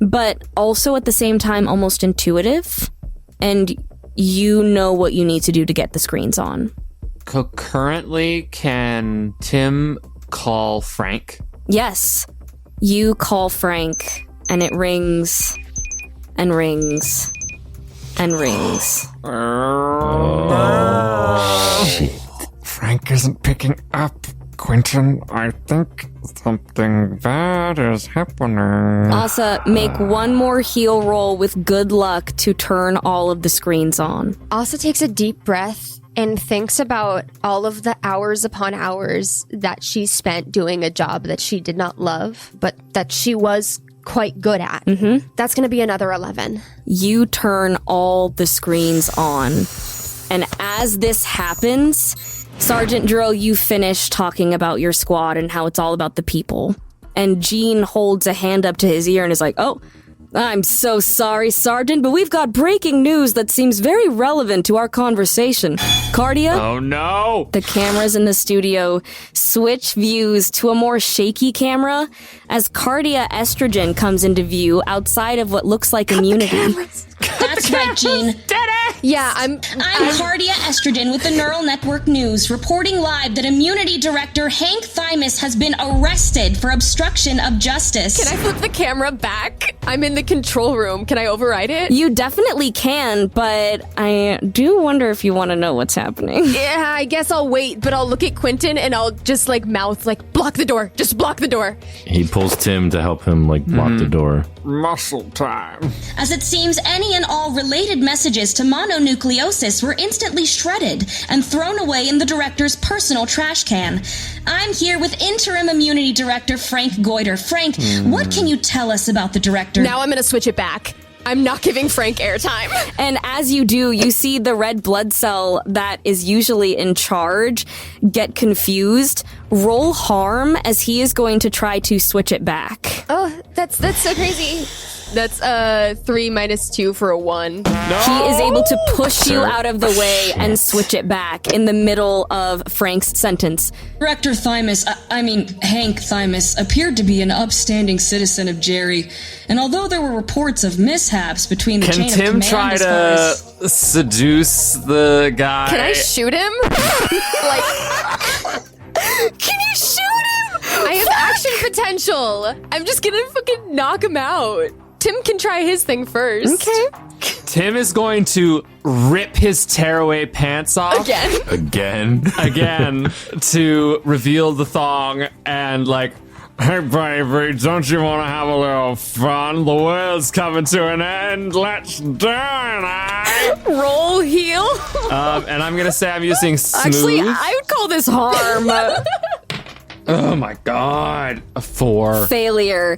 but also at the same time almost intuitive, and you know what you need to do to get the screens on. Concurrently, can Tim call Frank? Yes. You call Frank, and it rings, and rings, and rings. Frank isn't picking up. Quentin, I think something bad is happening. Asa, make one more heal roll with good luck to turn all of the screens on. Asa takes a deep breath and thinks about all of the hours upon hours that she spent doing a job that she did not love, but that she was quite good at. That's going to be another 11. You turn all the screens on. And as this happens, Sergeant Dryll, you finish talking about your squad and how it's all about the people. And Gene holds a hand up to his ear and is like, oh, I'm so sorry, Sergeant, but we've got breaking news that seems very relevant to our conversation. Cardia? Oh no! The cameras in the studio switch views to a more shaky camera as Cardia Estrogen comes into view outside of what looks like immunity. That's right, Gene. Yeah, I'm Cardia Estrogen with the Neural Network News, reporting live that Immunity Director Hank Thymus has been arrested for obstruction of justice. Can I flip the camera back? I'm in the control room. Can I override it? You definitely can, but I do wonder if you want to know what's happening. Yeah, I guess I'll wait, but I'll look at Quentin and I'll just mouth block the door. Just block the door. He pulls Tim to help him block the door. Muscle time. As it seems, any and all related messages to mononucleosis were instantly shredded and thrown away in the director's personal trash can. I'm here with Interim Immunity Director Frank Goiter. Frank, what can you tell us about the director? Now I'm going to switch it back. I'm not giving Frank airtime. And as you do, you see the red blood cell that is usually in charge get confused. Roll harm as he is going to try to switch it back. Oh, that's so crazy. That's 3 minus 2 for a 1. No! He is able to push you out of the way and switch it back in the middle of Frank's sentence. Director Thymus, Hank Thymus, appeared to be an upstanding citizen of Jerry, and although there were reports of mishaps between the chain of command... Can Tim try to seduce the guy? Can I shoot him? Can you shoot him? I have action potential. I'm just gonna fucking knock him out. Tim can try his thing first. Okay. Tim is going to rip his tearaway pants off Again? again to reveal the thong and like, hey baby, don't you want to have a little fun? The world's coming to an end. Let's do it, Roll heel. And I'm gonna say I'm using smooth. Actually, I would call this harm. Oh my god. A 4. Failure.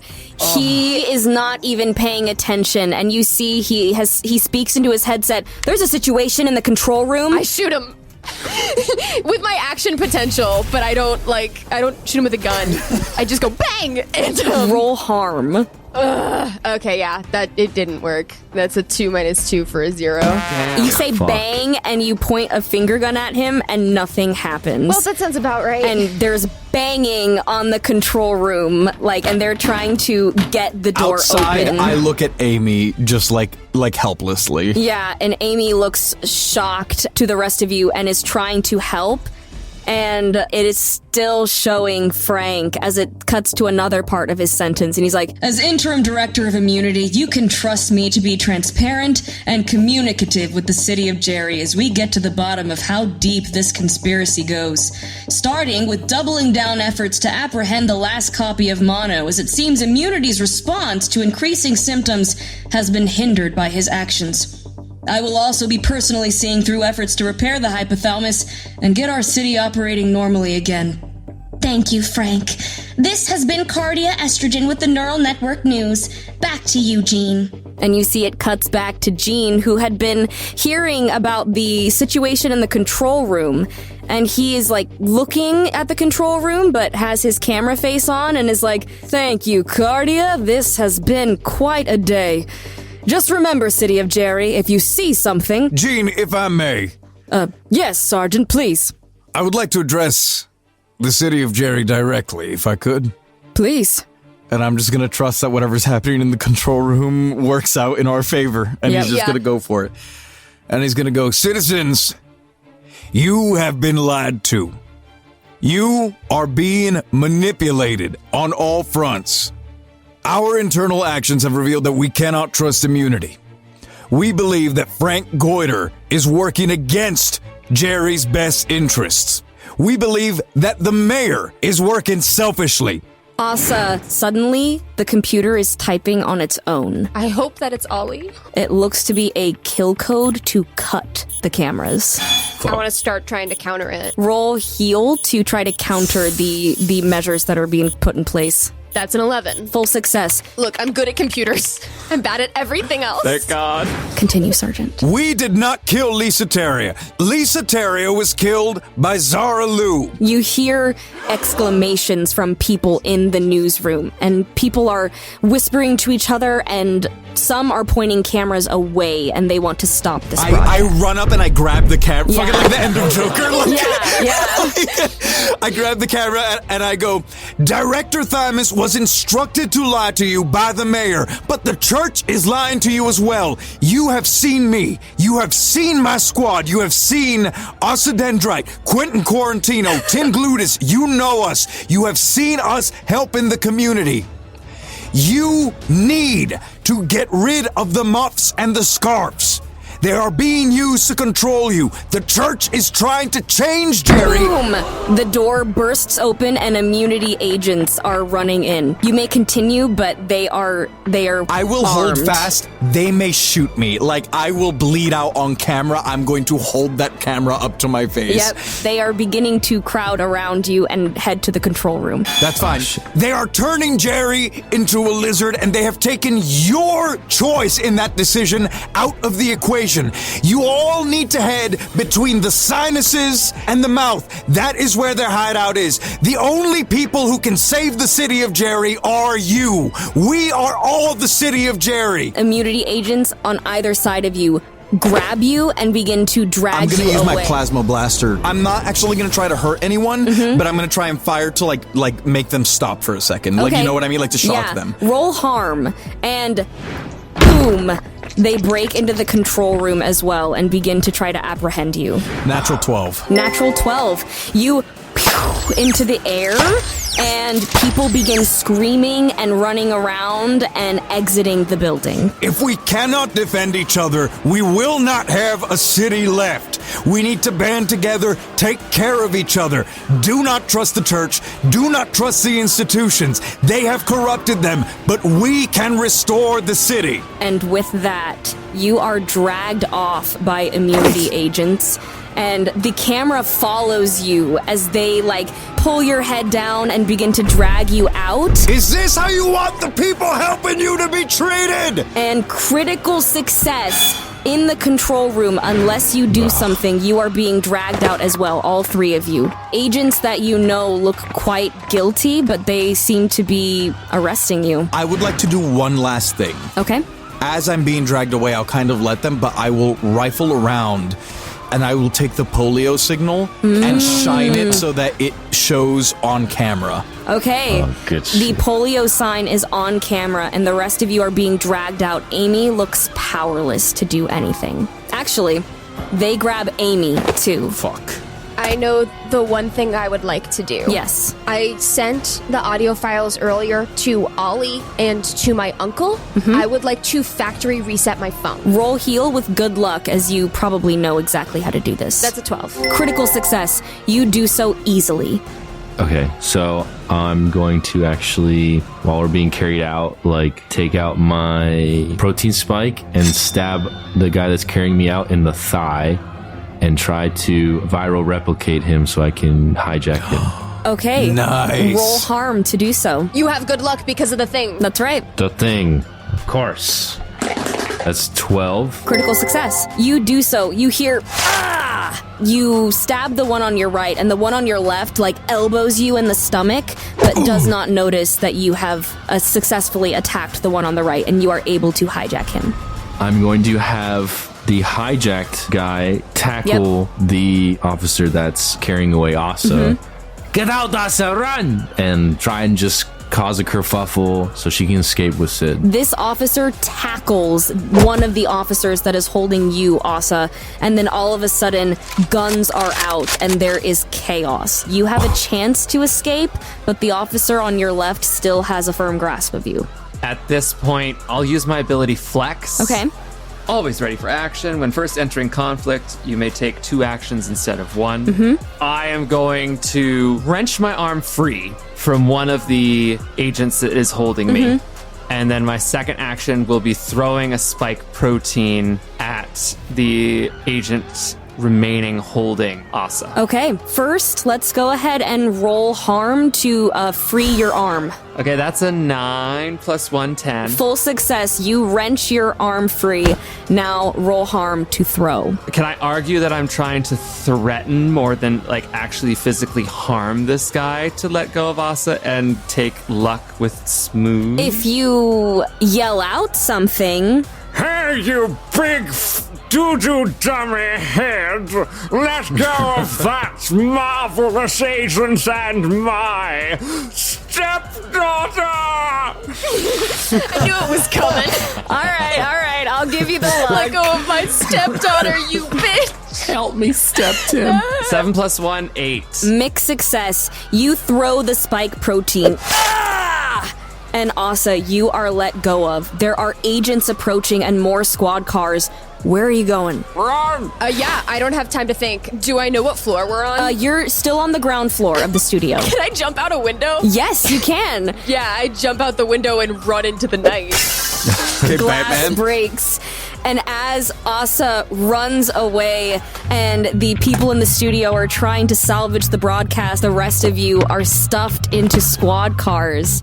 He is not even paying attention, and you see he speaks into his headset. There's a situation in the control room. I shoot him with my action potential, but I don't shoot him with a gun. I just go bang and roll harm. Okay, yeah, that it didn't work. That's a 2 minus 2 for a 0. You say bang, and you point a finger gun at him, and nothing happens. Well, that sounds about right. And there's banging on the control room, and they're trying to get the door Outside, open. I look at Amy just like helplessly. Yeah, and Amy looks shocked to the rest of you and is trying to help. And it is still showing Frank as it cuts to another part of his sentence. And he's like, As interim director of immunity, you can trust me to be transparent and communicative with the city of Jerry as we get to the bottom of how deep this conspiracy goes. Starting with doubling down efforts to apprehend the last copy of Mono, as it seems immunity's response to increasing symptoms has been hindered by his actions. I will also be personally seeing through efforts to repair the hypothalamus and get our city operating normally again. Thank you, Frank. This has been Cardia Estrogen with the Neural Network News. Back to you, Jean. and you see it cuts back to Gene, who had been hearing about the situation in the control room. And he is like looking at the control room, but has his camera face on and is like, "Thank you, Cardia. This has been quite a day. Just remember, City of Jerry, if you see something..." Gene, if I may. Yes, Sergeant, please. I would like to address the City of Jerry directly, if I could. Please. And I'm just going to trust that whatever's happening in the control room works out in our favor. And he's just going to go for it. And he's going to go, "Citizens, you have been lied to. You are being manipulated on all fronts. Our internal actions have revealed that we cannot trust immunity. We believe that Frank Goiter is working against Jerry's best interests. We believe that the mayor is working selfishly." Asa, suddenly, the computer is typing on its own. I hope that it's Ollie. It looks to be a kill code to cut the cameras. I want to start trying to counter it. Roll heal to try to counter the measures that are being put in place. That's an 11. Full success. Look, I'm good at computers. I'm bad at everything else. Thank God. Continue, Sergeant. We did not kill Lisa Terria. Lisa Terria was killed by Zara Lou. You hear exclamations from people in the newsroom, and people are whispering to each other, and some are pointing cameras away, and they want to stop this I run up and I grab the camera, fucking like the end of Joker. I grab the camera and I go, "Director Thymus was instructed to lie to you by the mayor, but the church is lying to you as well. You have seen me. You have seen my squad. You have seen Asa Dendrite, Quentin Quarantino, Tim Glutus. You know us. You have seen us helping the community. You need to get rid of the muffs and the scarves. They are being used to control you. The church is trying to change Jerry." Boom! The door bursts open and immunity agents are running in. You may continue, but they are I will hold armed. fast. They may shoot me. Like, I will bleed out on camera. I'm going to hold that camera up to my face. Yep, they are beginning to crowd around you and head to the control room. That's fine. They are turning Jerry into a lizard, and they have taken your choice in that decision out of the equation. You all need to head between the sinuses and the mouth. That is where their hideout is. The only people who can save the city of Jerry are you. We are all the city of Jerry. Immunity agents on either side of you grab you and begin to drag you away. I'm going to use my plasma blaster. I'm not actually going to try to hurt anyone, but I'm going to try and fire to like make them stop for a second. Like, you know what I mean? Like to shock them. Roll harm, and boom, they break into the control room as well and begin to try to apprehend you. Natural 12. Natural 12. You pew into the air, and people begin screaming and running around and exiting the building. If we cannot defend each other, we will not have a city left. We need to band together, take care of each other. Do not trust the church. Do not trust the institutions. They have corrupted them, but we can restore the city. And with that, you are dragged off by immunity agents, and the camera follows you as they, pull your head down and begin to drag you out. Is this how you want the people helping you to be treated? And critical success in the control room. Unless you do something, you are being dragged out as well, all three of you. Agents that you know look quite guilty, but they seem to be arresting you. I would like to do one last thing. Okay. As I'm being dragged away, I'll kind of let them, but I will rifle around and I will take the polio signal and shine it so that it shows on camera. Okay. Good The polio sign is on camera and the rest of you are being dragged out. Amy looks powerless to do anything. Actually, they grab Amy too. Fuck. I know the one thing I would like to do. Yes. I sent the audio files earlier to Ollie and to my uncle. I would like to factory reset my phone. Roll heal with good luck, as you probably know exactly how to do this. That's a 12. Critical success. You do so easily. Okay, so I'm going to actually, while we're being carried out, take out my protein spike and stab the guy that's carrying me out in the thigh and try to viral replicate him so I can hijack him. Okay. Nice. Roll harm to do so. You have good luck because of the thing. That's right. The thing, of course. That's 12. Critical success. You do so. You hear, ah! You stab the one on your right, and the one on your left, elbows you in the stomach, but does not notice that you have successfully attacked the one on the right, and you are able to hijack him. I'm going to have the hijacked guy tackle the officer that's carrying away Asa. Get out, Asa, run! And try and just cause a kerfuffle so she can escape with Sid. This officer tackles one of the officers that is holding you, Asa, and then all of a sudden, guns are out and there is chaos. You have a chance to escape, but the officer on your left still has a firm grasp of you. At this point, I'll use my ability Flex. Okay. Always ready for action. When first entering conflict, you may take 2 actions instead of 1. I am going to wrench my arm free from one of the agents that is holding me. And then my second action will be throwing a spike protein at the agent remaining holding Asa. Okay, first, let's go ahead and roll harm to free your arm. Okay, that's a 9 plus 1, 10. Full success. You wrench your arm free. Now roll harm to throw. Can I argue that I'm trying to threaten more than actually physically harm this guy to let go of Asa and take luck with smooth? If you yell out something... Hey, you big doo-doo dummy head! Let go of that marvelous agent and my stepdaughter! I knew it was coming. All right, I'll give you the luck. Let go of my stepdaughter, you bitch! Help me, step Tim. 7 plus 1, 8. Mixed success. You throw the spike protein. Ah! And Asa, you are let go of. There are agents approaching and more squad cars. Where are you going? Run! Yeah, I don't have time to think. Do I know what floor we're on? You're still on the ground floor of the studio. Can I jump out a window? Yes, you can. Yeah, I jump out the window and run into the night. Okay, Glass Batman. breaks. And as Asa runs away and the people in the studio are trying to salvage the broadcast, the rest of you are stuffed into squad cars.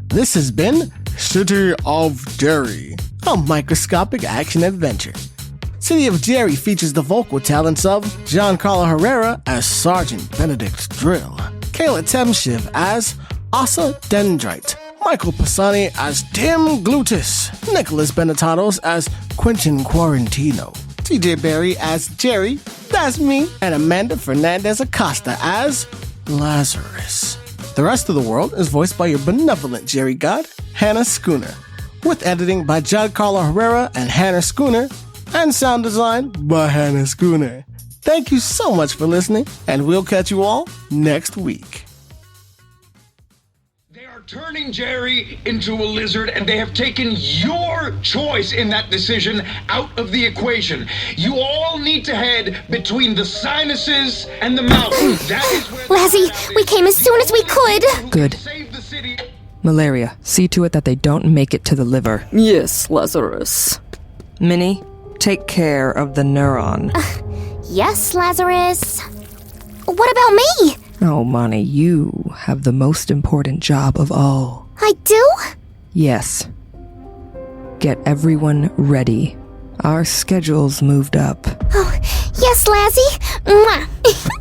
This has been City of Jerry, a microscopic action adventure. City of Jerry features the vocal talents of Giancarlo Herrera as Sergeant Benedict Dryll, Kayla Temshiv as Asa Dendrite, Michael Pisani as Tim Glutus, Nicholas Benetatos as Quentin Quarantino, TJ Berry as Jerry, that's me, and Amanda Fernandez-Acosta as Lazarus. The rest of the world is voiced by your benevolent Jerry God, Hannah Schooner, with editing by Giancarlo Herrera and Hannah Schooner, and sound design by Hannah Schooner. Thank you so much for listening, and we'll catch you all next week. turning Jerry into a lizard, and they have taken your choice in that decision out of the equation. You all need to head between the sinuses and the mouth. That is where Lazzy, we came as soon as we could. Good. Malaria, see to it that they don't make it to the liver. Yes, Lazarus. Minnie, take care of the neuron. Yes, Lazarus. What about me? Oh, Monty, you have the most important job of all. I do? Yes. Get everyone ready. Our schedule's moved up. Oh, yes, Lazzy. Mwah.